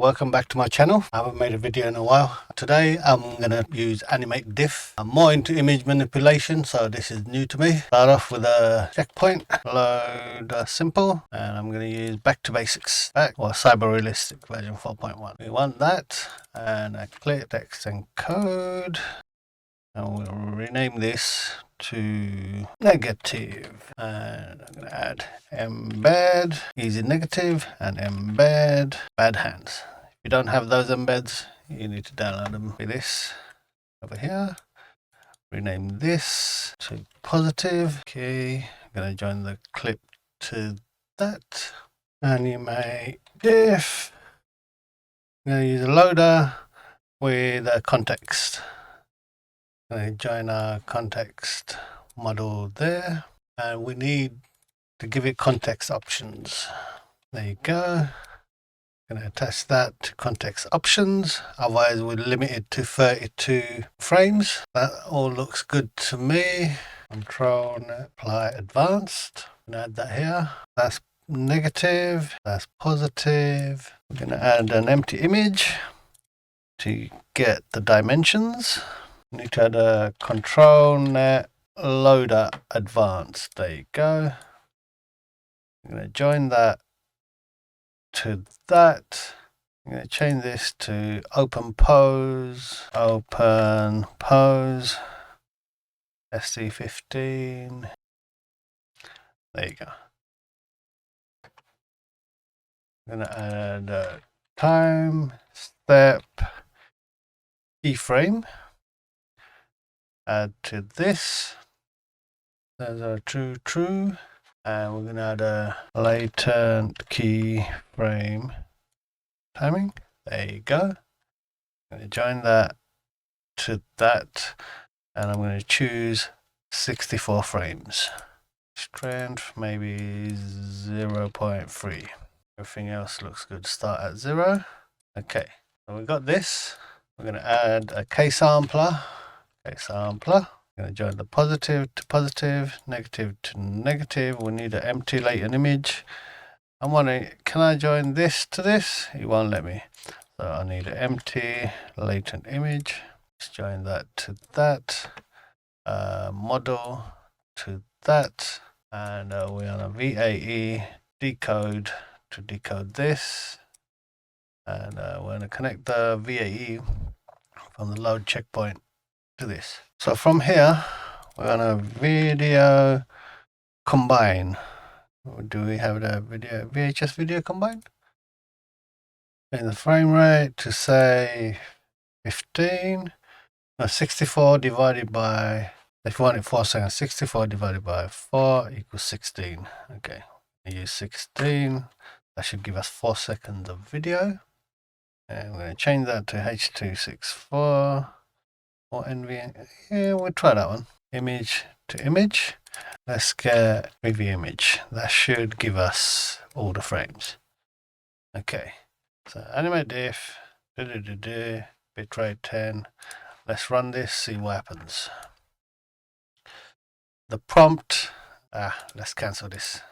welcome back to my channel. I haven't made a video in a while. Today I'm going to use AnimateDiff. I'm more into image manipulation, so this is new to me. Start off with a checkpoint, load simple, and I'm going to use back to basics, cyber realistic version 4.1. We want that, and I click text and code, and we'll rename this to negative, and I'm going to add embed easy negative and embed bad hands. If you don't have those embeds, you need to download them. Like this over here, rename this to positive. Okay, I'm going to join the clip to that. AnimateDiff. I'm going to use a loader with a context. I'm going to join our context model there, and we need to give it context options. There you go. I'm going to attach that to context options, otherwise we're limited to 32 frames. That all looks good to me. Controlnet apply advanced. I'm going to add that here. That's negative, that's positive. I'm going to add an empty image to get the dimensions. Need to add a controlnet loader advanced. There you go. I'm going to join that to that. I'm going to change this to open pose SC15. There you go. I'm going to add a time step keyframe. Add to this. Those are true. And we're going to add a latent keyframe timing. There you go. I'm going to join that to that, and I'm going to choose 64 frames. Strength maybe 0.3. Everything else looks good. Start at 0. Okay, so we've got this. We're going to add a K-sampler. I'm going to join the positive to positive, negative to negative. We need an empty latent image. I'm wondering, can I join this to this? It won't let me. So I need an empty latent image. Let's join that to that. Model to that. And we're on a VAE decode to decode this. And we're going to connect the VAE from the load checkpoint to this. So from here, we're gonna video combine. Do we have the video VHS video combine? And the frame rate to say 15. No, 64 divided by, if you want it 4 seconds, 64 divided by 4 equals 16. Okay, I use 16. That should give us 4 seconds of video. And we're going to change that to H.264. Or NV, yeah, we'll try that one. Image to image. Let's get preview image. That should give us all the frames. Okay, so AnimateDiff, bitrate 10. Let's run this, see what happens. The prompt, let's cancel this.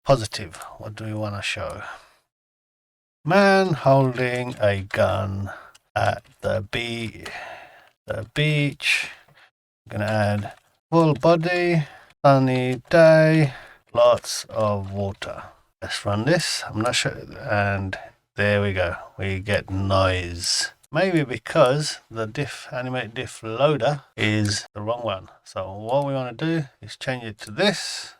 Positive, what do we want to show? Man holding a gun at the beach. I'm gonna add full body, sunny day, lots of water. Let's run this. I'm not sure, and there we go. We get noise. Maybe because the AnimateDiff loader is the wrong one. So what we want to do is change it to this.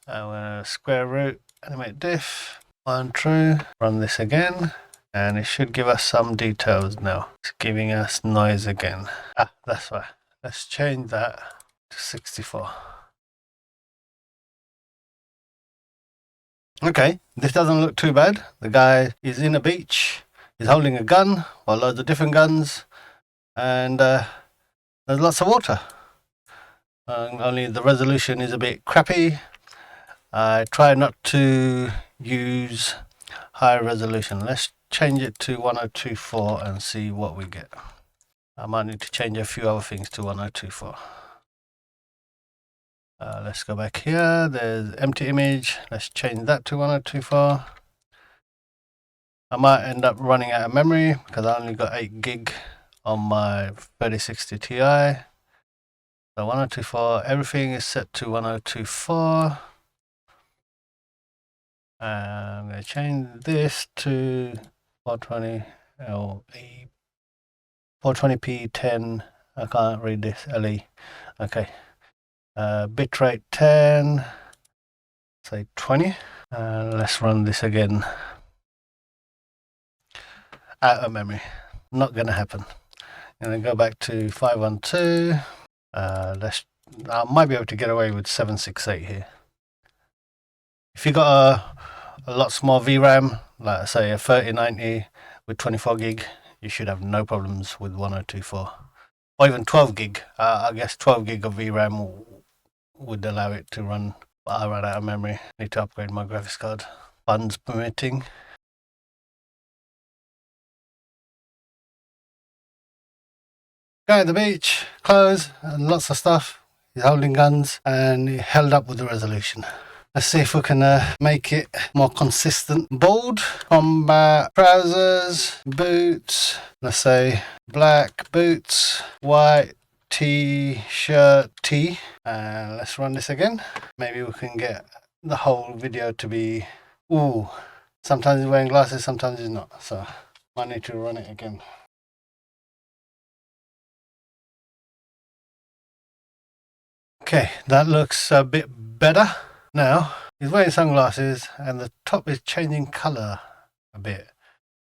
And we're gonna square root AnimateDiff 1 true. Run this again. And it should give us some details now. It's giving us noise again. That's why. Let's change that to 64. Okay, this doesn't look too bad. The guy is in a beach. He's holding a gun, or loads of different guns. And there's lots of water. Only the resolution is a bit crappy. I try not to use high resolution. Let's change it to 1024 and see what we get. I might need to change a few other things to 1024. Let's go back here. There's empty image. Let's change that to 1024. I might end up running out of memory because I only got 8 gig on my 3060 Ti. So 1024, everything is set to 1024. I'm going to change this to 420 LE, 420p 10. I can't read this LE. Okay. Bitrate 10, say 20. Let's run this again. Out of memory. Not going to happen. And then go back to 512. I might be able to get away with 768 here. If you got a lot small VRAM, like say a 3090 with 24 gig, you should have no problems with 1024. Or even 12 gig. I guess 12 gig of VRAM would allow it to run, but I ran out of memory. Need to upgrade my graphics card. Funds permitting. Guy at the beach, clothes, and lots of stuff. He's holding guns and he held up with the resolution. Let's see if we can make it more consistent. Bold, combat, trousers, boots, let's say black boots, white t-shirt, tee. And let's run this again. Maybe we can get the whole video to be, ooh, sometimes he's wearing glasses, sometimes he's not. So I need to run it again. Okay, that looks a bit better. Now, he's wearing sunglasses and the top is changing color a bit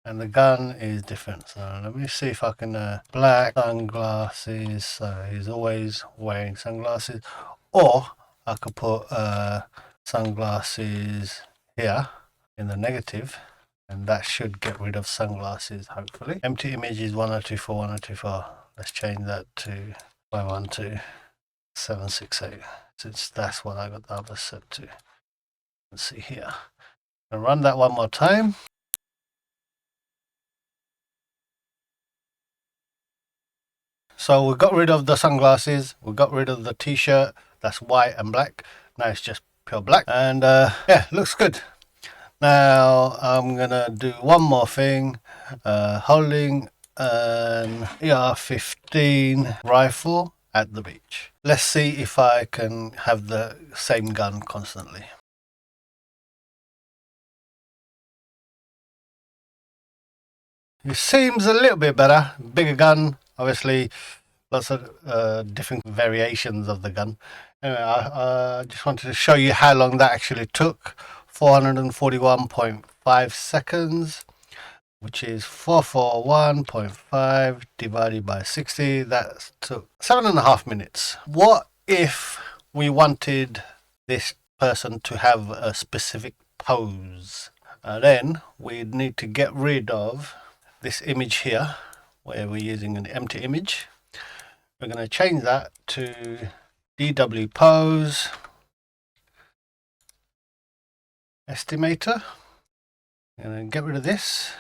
and the gun is different. So let me see if I can, black sunglasses, so he's always wearing sunglasses, or I could put sunglasses here in the negative and that should get rid of sunglasses hopefully. Empty image is 1024, 1024. Let's change that to 512. 768, since that's what I got the other set to. Let's see here. I'll run that one more time. So we got rid of the sunglasses, we got rid of the t-shirt, that's white and black. Now it's just pure black, and yeah, looks good. Now I'm gonna do one more thing, holding an AR-15 rifle at the beach. Let's see if I can have the same gun constantly. It seems a little bit better. Bigger gun, obviously lots of different variations of the gun. Anyway, I just wanted to show you how long that actually took. 441.5 seconds, which is 441.5 divided by 60. That took 7.5 minutes. What if we wanted this person to have a specific pose? Then we'd need to get rid of this image here, where we're using an empty image. We're going to change that to DWPose estimator. I'm going to get rid of this.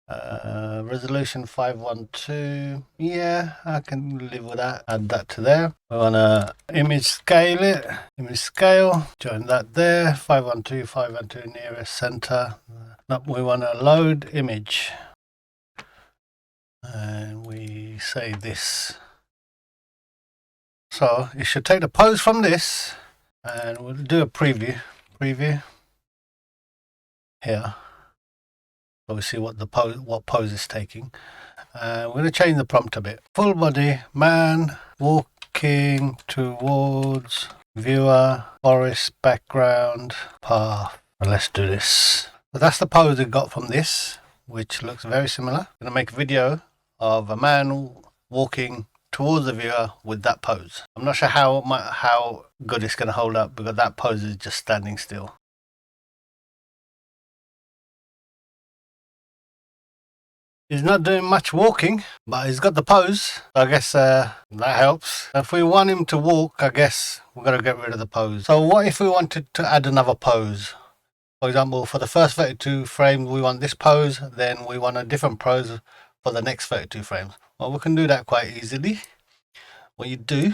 Resolution 512. Yeah, I can live with that. Add that to there. We want to image scale it. Image scale. Join that there. 512, 512 nearest center. We want to load image. And we say this. So you should take the pose from this and we'll do a preview here. So we see what the pose is taking. We're going to change the prompt a bit. Full body, man walking towards viewer, forest background, path. And let's do this. So that's the pose we got from this, which looks very similar. I'm going to make a video of a man walking towards the viewer with that pose. I'm not sure how good it's going to hold up because that pose is just standing still. He's not doing much walking, but he's got the pose. I guess that helps. If we want him to walk, I guess we're going to get rid of the pose. So what if we wanted to add another pose? For example, for the first 32 frames, we want this pose. Then we want a different pose for the next 32 frames. Well, we can do that quite easily. What you do,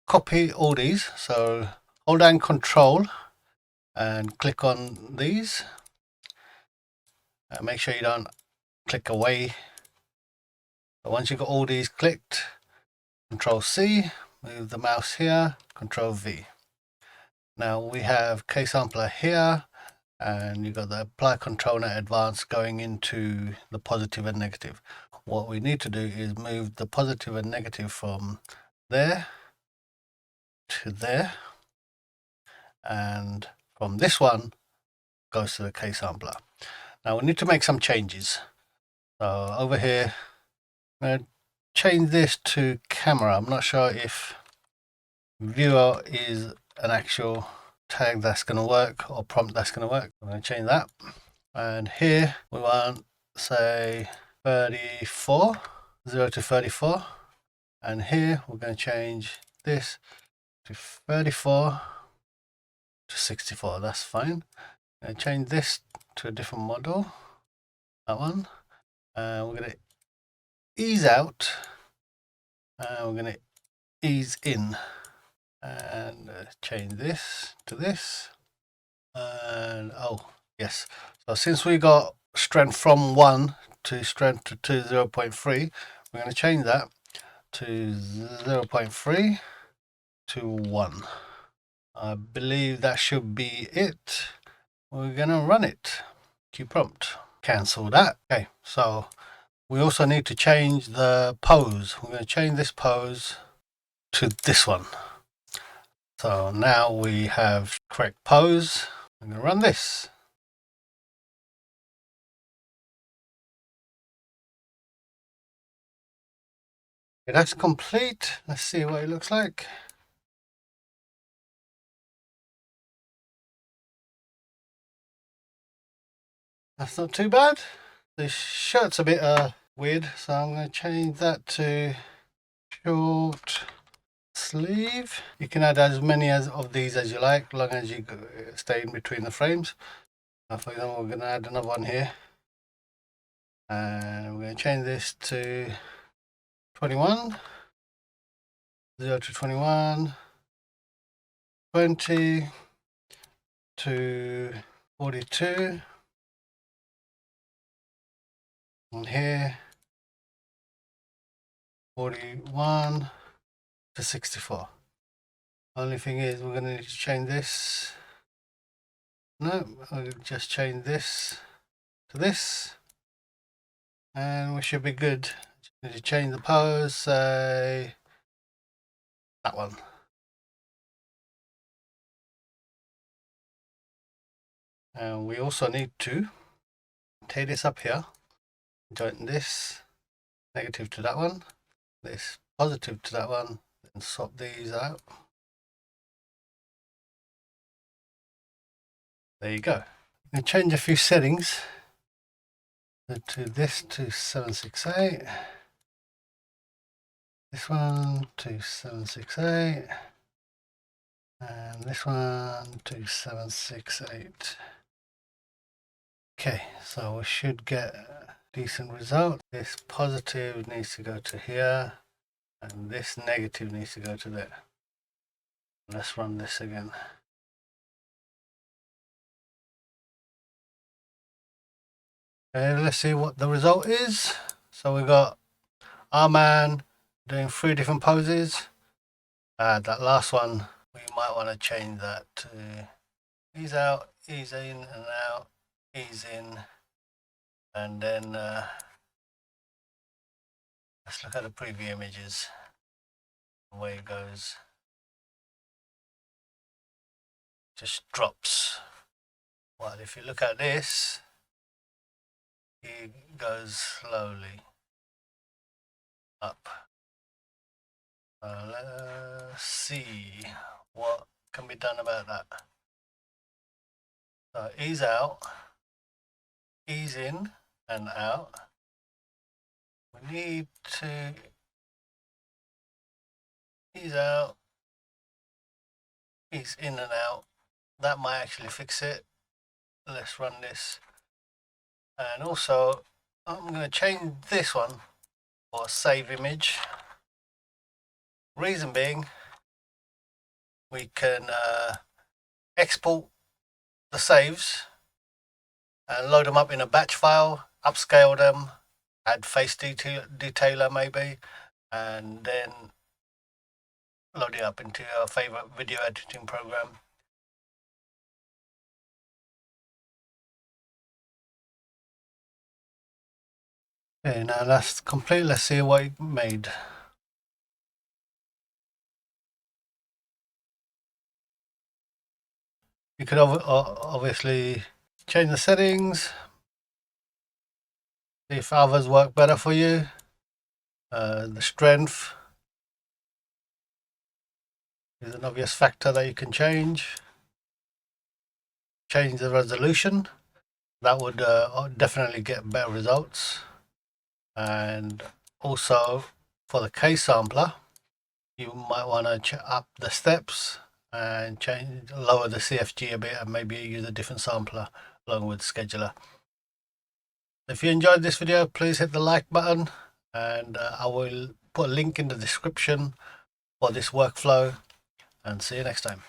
copy all these. So hold down Control and click on these. and make sure you don't click away. But once you've got all these clicked, Control C, move the mouse here, Control V. Now we have KSampler here, and you've got the apply controlnet advanced going into the positive and negative. What we need to do is move the positive and negative from there to there, and from this one goes to the KSampler. Now we need to make some changes. So over here, I'm going to change this to camera. I'm not sure if viewer is an actual tag that's going to work or prompt that's going to work. I'm going to change that. And here we want, say, 34, 0 to 34. And here we're going to change this to 34 to 64. That's fine. I'm going to change this to a different model. That one. And we're going to ease out. And we're going to ease in. And change this to this. And oh, yes. So since we got strength from 1 to strength to 0.3, we're going to change that to 0.3 to 1. I believe that should be it. We're going to run it. Q prompt. Cancel that. Okay, so we also need to change the pose. We're going to change this pose to this one. So now we have correct pose. I'm going to run this. Okay, that's complete. Let's see what it looks like. That's not too bad. This shirt's a bit weird, so I'm going to change that to short sleeve. You can add as many of these as you like, as long as you stay in between the frames. For example, we're going to add another one here, and we're going to change this to 21, 0 to 21, 20 to 42, and here 41 to 64. Only thing is, we're going to need to change this. No, I'll just change this to this, and we should be good. Just need to change the pose, say that one. And we also need to take this up here, join this negative to that one, this positive to that one, and swap these out. There you go. I'm going to change a few settings. To this to 768. This one to 768. And this one to 768. Okay, so we should get a decent result. This positive needs to go to here, and this negative needs to go to there. Let's run this again. Okay, let's see what the result is. So we got our man doing 3 different poses. That last one, we might want to change that to ease out, ease in and out, ease in, and then let's look at the preview images, the way it goes. Just drops. Well, if you look at this, it goes slowly up. Let's see what can be done about that. So ease out, ease in and out. We need to ease out, ease in and out. That might actually fix it. Let's run this. And also, I'm going to change this one for save image. Reason being, we can export the saves and load them up in a batch file, upscale them, add face detailer maybe, and then load it up into your favorite video editing program. Okay, now that's complete. Let's see what it made. You could obviously change the settings, see if others work better for you. The strength is an obvious factor that you can change. Change the resolution. That would definitely get better results. And also for the K sampler, you might want to up the steps and lower the CFG a bit, and maybe use a different sampler along with scheduler. If you enjoyed this video, please hit the like button, and I will put a link in the description for this workflow, and see you next time.